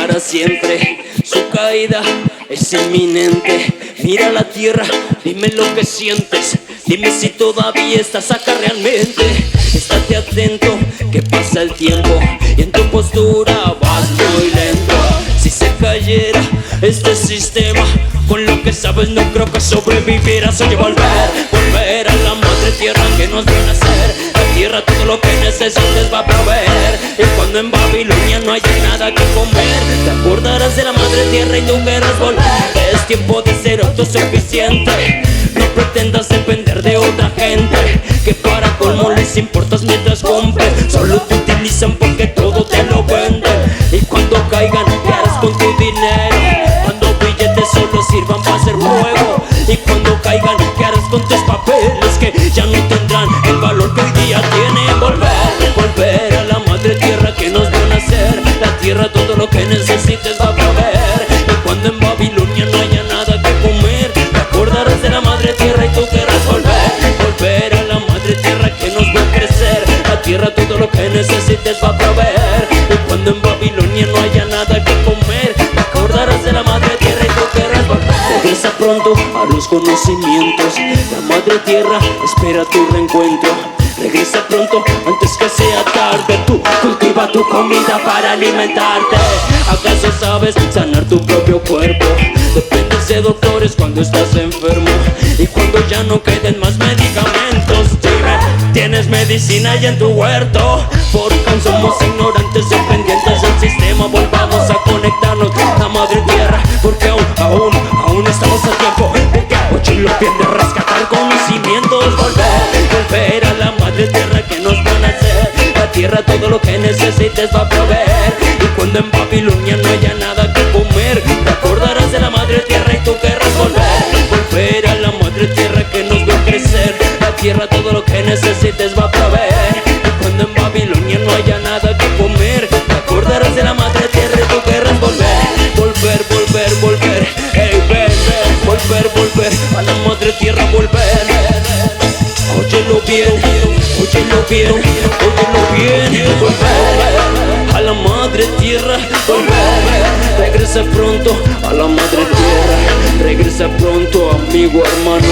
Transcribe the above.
para siempre. Su caída es inminente. Mira la tierra, dime lo que sientes. Dime si todavía estás acá realmente. Estate atento, que pasa el tiempo y en tu postura vas muy lento. Si se cayera este sistema, con lo que sabes no creo que sobrevivirás. Oye, volver a la madre tierra que nos vio nacer. La tierra todo lo que necesites va a proveer. Y cuando en Babilonia no haya nada que comer, te acordarás de la madre tierra y tú querrás volver. Es tiempo de ser autosuficiente. No pretendas depender de otra gente, que para colmo les importas mientras compres. Solo te utilizan porque todo te lo venden. Y cuando caigan, ¿qué harás con tu dinero? Cuando billetes solo sirvan para hacer fuego. Y cuando caigan, ¿qué harás con tus papeles? Que ya no tendrán el valor que hoy día tienen. Volver a la madre tierra que nos vio nacer. La tierra todo lo que necesites va a proveer. Y cuando en Babilonia no haya nada que comer, te acordarás de la madre tierra y tú querrás volver a la madre tierra que nos vio crecer. La tierra todo lo que necesites va a proveer. Y cuando en Babilonia no haya nada que comer, te acordarás de la madre tierra y tú querrás volver. Regresa pronto a los conocimientos. La madre tierra espera tu reencuentro. Regresa pronto antes que sea tarde. Tú cultiva tu comida para alimentarte. ¿Acaso sabes sanar tu propio cuerpo? Dependes de doctores cuando estás enfermo. Y cuando ya no queden más medicamentos, dime, ¿tienes medicina ya en tu huerto? Porque aún somos ignorantes, dependientes del sistema. Volvamos a conectarnos a la madre tierra, porque aún estamos a tiempo de que oye lo bien de rescatar conocimientos. Volver a la madre tierra que nos va a nacer. La tierra todo lo que necesites va a proveer. Y cuando en Babilonia no haya nada que comer, te acordarás de la madre tierra y tú querrás volver a la madre tierra que nos vio crecer. La tierra todo lo que necesites va a proveer. Y cuando en Babilonia no haya nada que comer, te acordarás de la madre tierra y tú querrás volver. Hey, ven, volver a la madre tierra, volver. Óyelo bien, volver a la madre tierra, volver. Regresa pronto a la madre tierra. Regresa pronto, amigo, hermano.